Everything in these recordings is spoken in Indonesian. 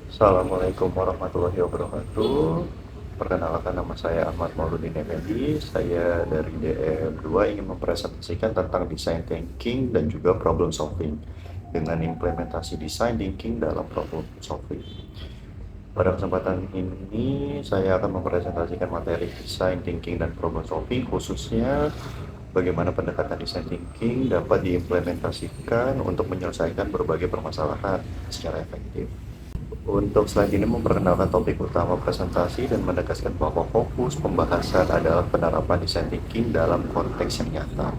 Assalamualaikum warahmatullahi wabarakatuh. Perkenalkan, nama saya Ahmad Mauludin Effendi. Saya dari DM2 ingin mempresentasikan tentang design thinking dan juga problem solving dengan implementasi design thinking dalam problem solving. Pada kesempatan ini saya akan mempresentasikan materi design thinking dan problem solving, khususnya bagaimana pendekatan design thinking dapat diimplementasikan untuk menyelesaikan berbagai permasalahan secara efektif. Untuk selanjutnya memperkenalkan topik utama presentasi dan menegaskan bahwa fokus pembahasan adalah penerapan design thinking dalam konteks yang nyata.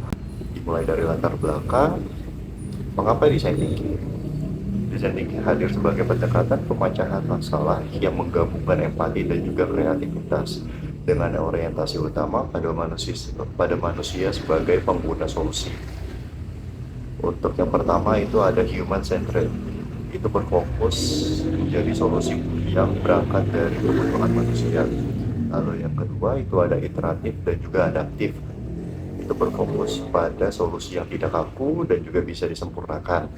Dimulai dari latar belakang, mengapa design thinking? Design thinking hadir sebagai pendekatan pemecahan masalah yang menggabungkan empati dan juga kreativitas dengan orientasi utama pada manusia sebagai pengguna solusi. Untuk yang pertama itu ada human centered, itu berfokus menjadi solusi yang berangkat dari kebutuhan manusia. Lalu yang kedua itu ada iteratif dan juga adaptif, itu berfokus pada solusi yang tidak kaku dan juga bisa disempurnakan.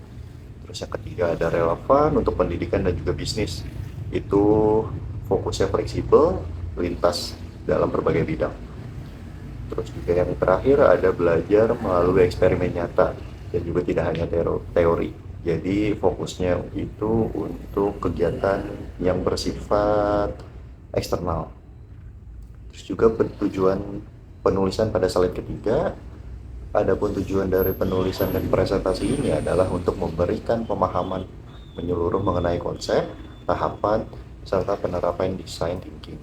Terus yang ketiga ada relevan untuk pendidikan dan juga bisnis, itu fokusnya fleksibel, lintas dalam berbagai bidang. Terus juga yang terakhir ada belajar melalui eksperimen nyata dan juga tidak hanya teori. Jadi fokusnya itu untuk kegiatan yang bersifat eksternal. Terus juga tujuan penulisan pada slide ketiga, adapun tujuan dari penulisan dan presentasi ini adalah untuk memberikan pemahaman menyeluruh mengenai konsep, tahapan, serta penerapan design thinking.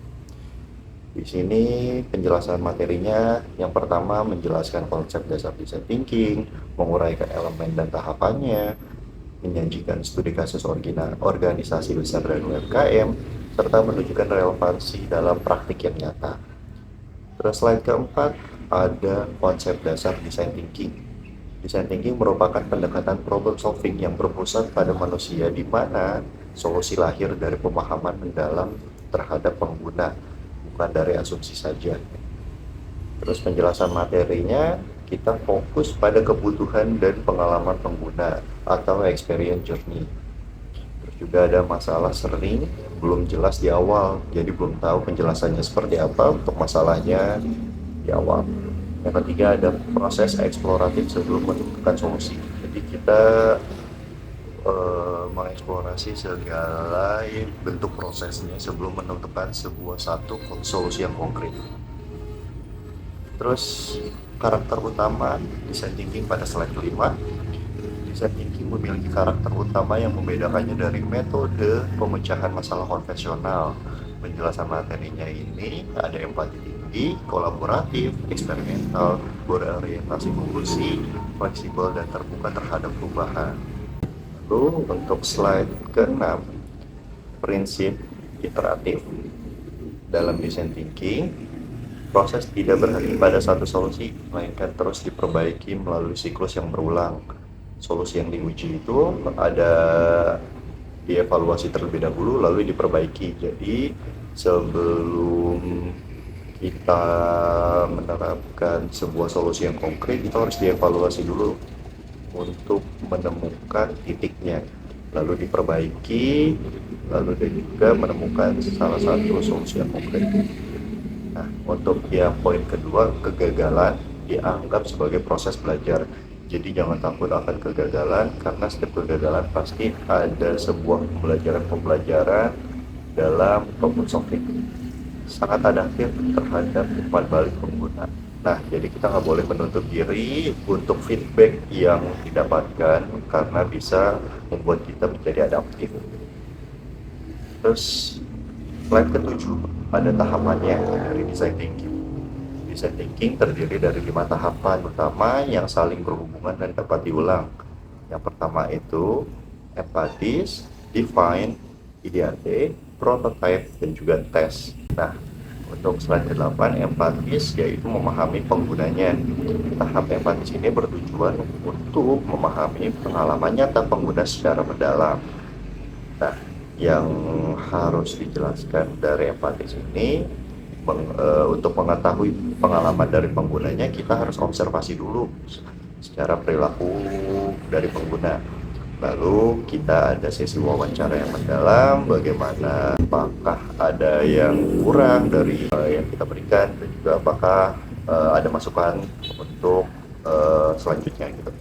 Di sini penjelasan materinya, yang pertama menjelaskan konsep dasar design thinking, menguraikan elemen dan tahapannya, menyajikan studi kasus organisasi besar dan UMKM, serta menunjukkan relevansi dalam praktik yang nyata. Terus slide keempat, ada konsep dasar design thinking. Design thinking merupakan pendekatan problem solving yang berpusat pada manusia, di mana solusi lahir dari pemahaman mendalam terhadap pengguna, bukan dari asumsi saja. Terus penjelasan materinya, kita fokus pada kebutuhan dan pengalaman pengguna atau experience journey. Terus juga ada masalah sering belum jelas di awal, jadi belum tahu penjelasannya seperti apa untuk masalahnya di awal. Yang ketiga ada proses eksploratif sebelum menentukan solusi. Jadi kita mengeksplorasi segala bentuk prosesnya sebelum menentukan satu solusi yang konkret. Terus karakter utama design thinking pada slide kelima, design thinking memiliki karakter utama yang membedakannya dari metode pemecahan masalah konvensional. Penjelasan materinya ini ada empati tinggi, kolaboratif, eksperimental, berorientasi solusi, fleksibel, dan terbuka terhadap perubahan. Lalu untuk slide ke-6, prinsip iteratif. Dalam design thinking, proses tidak berhenti pada satu solusi, melainkan terus diperbaiki melalui siklus yang berulang. Solusi yang diuji itu ada dievaluasi terlebih dahulu, lalu diperbaiki. Jadi sebelum kita menerapkan sebuah solusi yang konkret, itu harus dievaluasi dulu untuk menemukan titiknya, lalu diperbaiki, lalu dan juga menemukan salah satu solusi yang konkret. Nah, untuk yang poin kedua, kegagalan dianggap sebagai proses belajar. Jadi jangan takut akan kegagalan, karena setiap kegagalan pasti ada sebuah pembelajaran dalam problem solving. Sangat adaptif terhadap umpan balik pengguna. Nah, jadi kita nggak boleh menutup diri untuk feedback yang didapatkan, karena bisa membuat kita menjadi adaptif. Terus slide ketujuh, pada tahapannya dari design thinking. Design thinking terdiri dari 5 tahapan utama yang saling berhubungan dan dapat diulang. Yang pertama itu empathis, define, ideate, prototype, dan juga test. Nah, untuk slide ke-8, empathis yaitu memahami penggunanya. Tahap empathis ini bertujuan untuk memahami pengalaman nyata pengguna secara mendalam. Nah, yang harus dijelaskan dari empathis ini, untuk mengetahui pengalaman dari penggunanya, kita harus observasi dulu secara perilaku dari pengguna. Lalu kita ada sesi wawancara yang mendalam, bagaimana apakah ada yang kurang dari yang kita berikan, dan juga apakah ada masukan untuk selanjutnya gitu.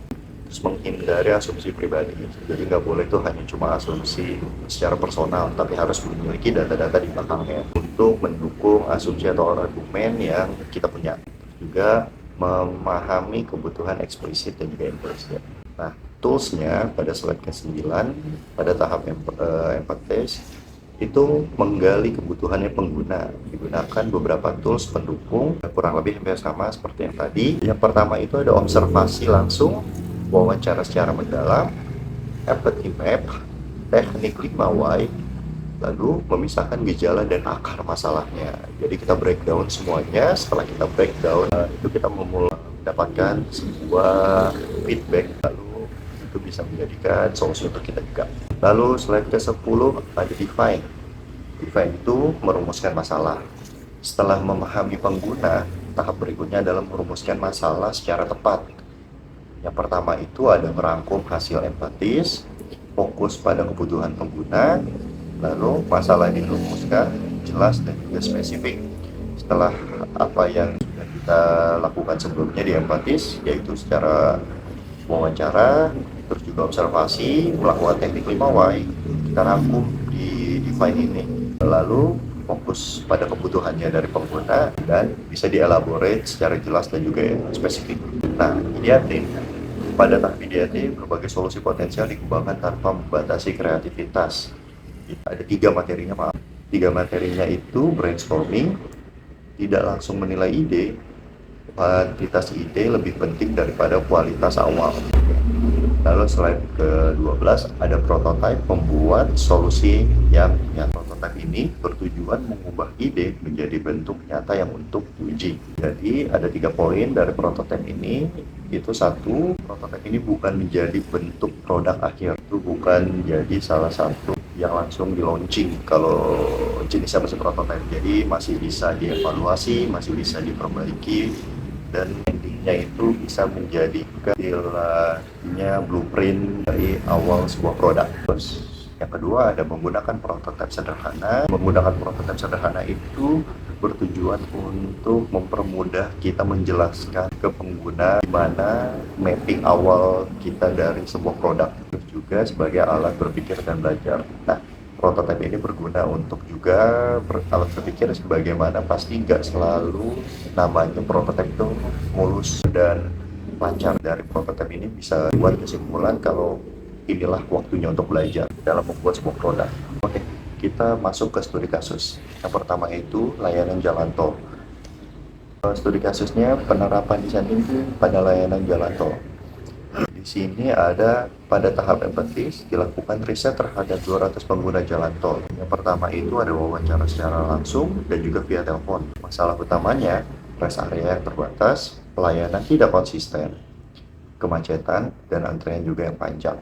Terus menghindari asumsi pribadi, jadi nggak boleh tuh hanya cuma asumsi secara personal, tapi harus memiliki data-data di belakangnya untuk mendukung asumsi atau argumen yang kita punya. Juga memahami kebutuhan eksplisit dan juga implisit. Nah, toolsnya pada slide ke-9 pada tahap empathize itu menggali kebutuhannya pengguna. Digunakan beberapa tools pendukung kurang lebih hampir sama seperti yang tadi. Yang pertama itu ada observasi langsung, wawancara secara mendalam, empathy map, teknik 5Y, lalu memisahkan gejala dan akar masalahnya. Jadi kita breakdown semuanya. Setelah kita breakdown itu kita memulai mendapatkan sebuah feedback, lalu itu bisa menjadikan solusi untuk kita juga. Lalu slide ke-10 ada define. Define itu merumuskan masalah. Setelah memahami pengguna, tahap berikutnya adalah merumuskan masalah secara tepat. Yang pertama itu ada merangkum hasil empatis, fokus pada kebutuhan pengguna, lalu masalah dirumuskan jelas dan juga spesifik. Setelah apa yang sudah kita lakukan sebelumnya di empatis, yaitu secara wawancara, terus juga observasi, melakukan teknik 5Y, kita rangkum di define ini. Lalu fokus pada kebutuhannya dari pengguna dan bisa dielaborate secara jelas dan juga spesifik. Nah, ideatif. Pada tahap ideatif, berbagai solusi potensial dikembangkan tanpa membatasi kreativitas. Ada tiga materinya, maaf. Tiga materinya itu brainstorming, tidak langsung menilai ide, kuantitas ide lebih penting daripada kualitas awal. Lalu slide ke-12 ada prototype, membuat solusi yang nyata. Prototype ini bertujuan mengubah ide menjadi bentuk nyata yang untuk diuji. Jadi ada 3 poin dari prototype ini. Itu satu, prototype ini bukan menjadi bentuk produk akhir, itu bukan jadi salah satu yang langsung di launching kalau jenisnya masih prototype. Jadi masih bisa dievaluasi, masih bisa diperbaiki, dan endingnya itu bisa menjadikan istilahnya blueprint dari awal sebuah produk. Terus yang kedua ada menggunakan prototipe sederhana. Menggunakan prototipe sederhana itu bertujuan untuk mempermudah kita menjelaskan ke pengguna gimana mapping awal kita dari sebuah produk, terus juga sebagai alat berpikir dan belajar. Nah, prototipe ini berguna untuk juga alat berpikir sebagaimana pasti nggak selalu namanya prototipe itu mulus dan lancar. Dari prototipe ini bisa buat kesimpulan kalau inilah waktunya untuk belajar dalam membuat sebuah produk. Oke, kita masuk ke studi kasus. Yang pertama itu layanan jalan tol. Studi kasusnya penerapan desain ini pada layanan jalan tol. Di sini ada pada tahap empatis dilakukan riset terhadap 200 pengguna jalan tol. Yang pertama itu ada wawancara secara langsung dan juga via telepon. Masalah utamanya rest area yang terbatas, pelayanan tidak konsisten, kemacetan, dan antrean juga yang panjang.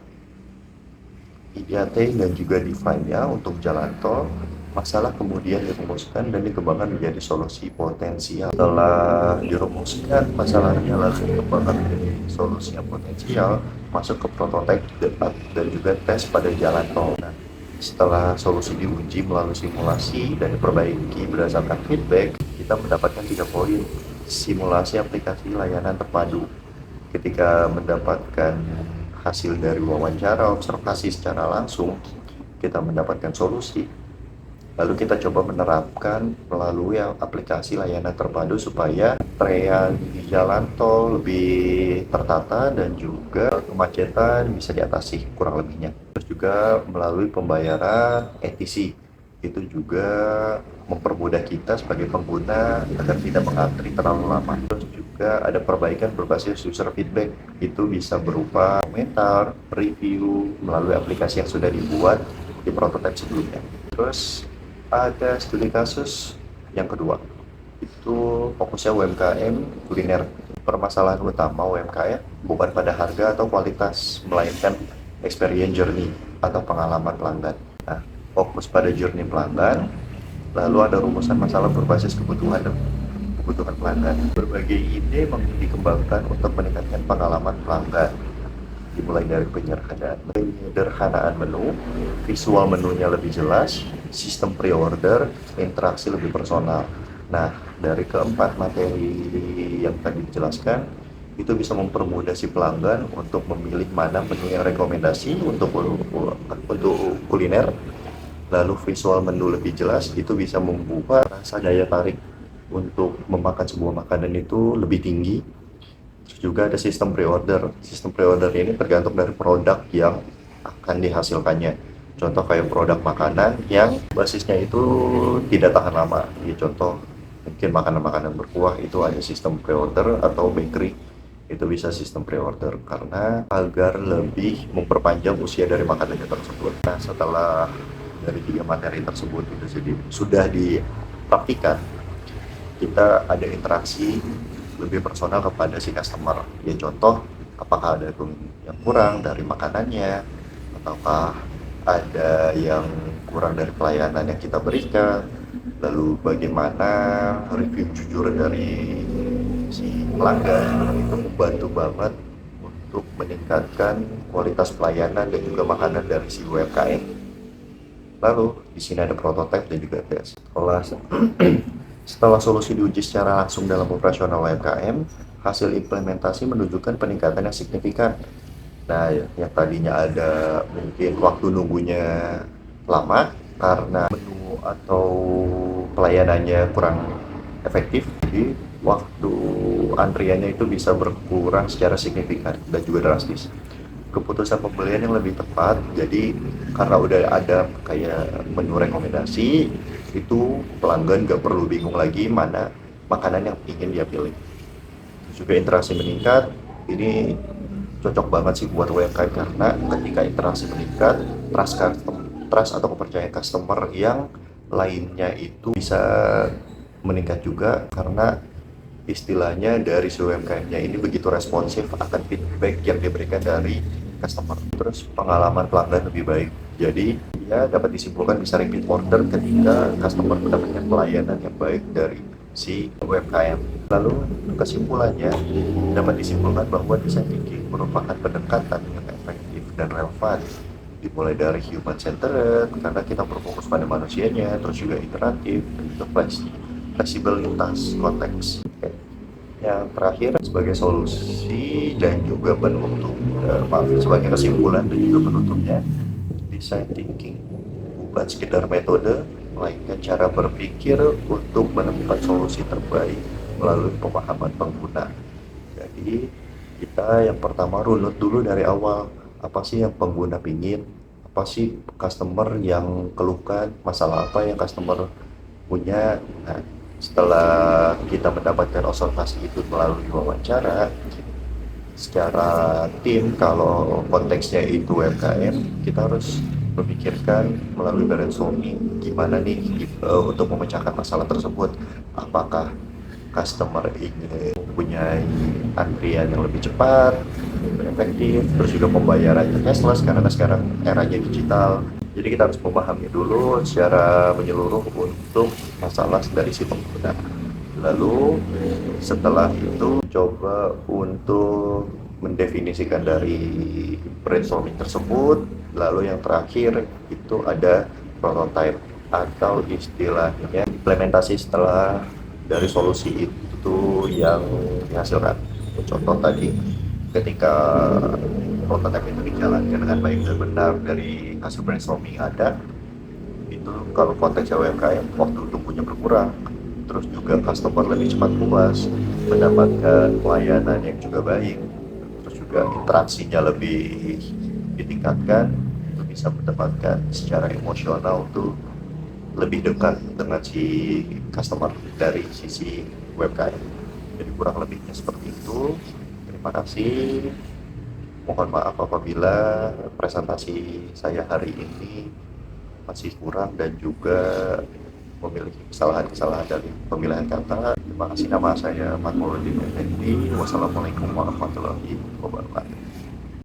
IDAT dan juga define-nya untuk jalan tol, masalah kemudian dirumuskan dan dikembangkan menjadi solusi potensial. Setelah dirumuskan masalahnya lalu dikembangkan menjadi solusi yang potensial, masuk ke prototipe dan juga tes pada jalan tol. Nah, setelah solusi diuji melalui simulasi dan diperbaiki berdasarkan feedback, kita mendapatkan 3 poin. Simulasi aplikasi layanan terpadu. Ketika mendapatkan hasil dari wawancara, observasi secara langsung, kita mendapatkan solusi. Lalu kita coba menerapkan melalui aplikasi layanan terpadu supaya antrean di jalan tol lebih tertata dan juga kemacetan bisa diatasi kurang lebihnya. Terus juga melalui pembayaran ETC, itu juga mempermudah kita sebagai pengguna agar tidak mengantri terlalu lama. Terus juga ada perbaikan berbasis user feedback, itu bisa berupa komentar, review melalui aplikasi yang sudah dibuat di prototipe sebelumnya. Terus ada studi kasus yang kedua, itu fokusnya UMKM kuliner. Permasalahan utama UMKM bukan pada harga atau kualitas, melainkan experience journey atau pengalaman pelanggan. Nah, fokus pada journey pelanggan, lalu ada rumusan masalah berbasis kebutuhan pelanggan. Berbagai ide dikembangkan untuk meningkatkan pengalaman pelanggan. dimulai dari penyederhanaan menu, visual menunya lebih jelas, sistem pre-order, interaksi lebih personal. Nah, dari keempat materi yang tadi dijelaskan, itu bisa mempermudah si pelanggan untuk memilih mana menu yang rekomendasi untuk kuliner. Lalu visual menu lebih jelas, itu bisa membuat rasa daya tarik untuk memakan sebuah makanan itu lebih tinggi. Terus juga ada sistem pre-order. Sistem pre-order ini tergantung dari produk yang akan dihasilkannya. Contoh kayak produk makanan yang basisnya itu tidak tahan lama. Ya, contoh mungkin makanan-makanan berkuah itu ada sistem pre-order, atau bakery itu bisa sistem pre-order karena agar lebih memperpanjang usia dari makanannya tersebut. Nah, setelah dari 3 materi tersebut itu sudah dipraktikan, kita ada interaksi lebih personal kepada si customer. Ya contoh, apakah ada yang kurang dari makanannya, ataukah ada yang kurang dari pelayanan yang kita berikan, lalu bagaimana review jujur dari si pelanggan. Itu membantu banget untuk meningkatkan kualitas pelayanan dan juga makanan dari si UMKM. Lalu di sini ada prototipe dan juga tes. Setelah solusi diuji secara langsung dalam operasional UMKM, hasil implementasi menunjukkan peningkatan yang signifikan. Nah, yang tadinya ada mungkin waktu nunggunya lama karena menu atau pelayanannya kurang efektif, jadi waktu antriannya itu bisa berkurang secara signifikan dan juga drastis. Keputusan pembelian yang lebih tepat, jadi karena udah ada kayak menu rekomendasi, itu pelanggan gak perlu bingung lagi mana makanan yang ingin dia pilih. Juga interaksi meningkat, ini cocok banget sih buat UMKM karena ketika interaksi meningkat, trust atau kepercayaan customer yang lainnya itu bisa meningkat juga karena istilahnya dari si UMKM-nya ini begitu responsif akan feedback yang diberikan dari customer. Terus pengalaman pelanggan lebih baik. Jadi ya dapat disimpulkan bisa repeat order ketika customer mendapatkan pelayanan yang baik dari si UMKM. Lalu kesimpulannya dapat disimpulkan bahwa design thinking merupakan pendekatan yang efektif dan relevan, dimulai dari human centered karena kita berfokus pada manusianya, terus juga interaktif dan juga fleksibel lintas konteks. Yang terakhir sebagai solusi dan juga penutup, sebagai kesimpulan dan juga penutupnya, design thinking bukan sekedar metode, melainkan cara berpikir untuk menemukan solusi terbaik melalui pemahaman pengguna. Jadi kita yang pertama runut dulu dari awal, apa sih yang pengguna pingin, apa sih customer yang keluhkan, masalah apa yang customer punya. Nah, setelah kita mendapatkan observasi itu melalui wawancara secara tim, kalau konteksnya itu UMKM, kita harus memikirkan melalui brainstorming gimana nih untuk memecahkan masalah tersebut. Apakah customer ingin mempunyai antrian yang lebih cepat, lebih efektif, terus juga pembayarannya cashless karena sekarang eranya digital. Jadi kita harus memahami dulu secara menyeluruh untuk masalah dari si pengguna. Lalu setelah itu coba untuk mendefinisikan dari brainstorming tersebut. Lalu yang terakhir itu ada prototype atau istilahnya implementasi setelah dari solusi itu yang dihasilkan. Contoh tadi ketika prototipe itu dijalankan dengan baik dan benar dari hasil brainstorming ada, itu kalau konteksnya UMKM waktu tunggunya berkurang, terus juga customer lebih cepat puas, mendapatkan pelayanan yang juga baik, terus juga interaksinya lebih ditingkatkan, itu bisa mendapatkan secara emosional tuh lebih dekat dengan si customer dari sisi UMKM. Jadi kurang lebihnya seperti itu. Terima kasih. Mohon maaf apabila presentasi saya hari ini masih kurang dan juga memiliki kesalahan-kesalahan dari pemilihan kata. Terima kasih. Nama saya Ahmad Mauludin Effendi. Wassalamualaikum warahmatullahi wabarakatuh.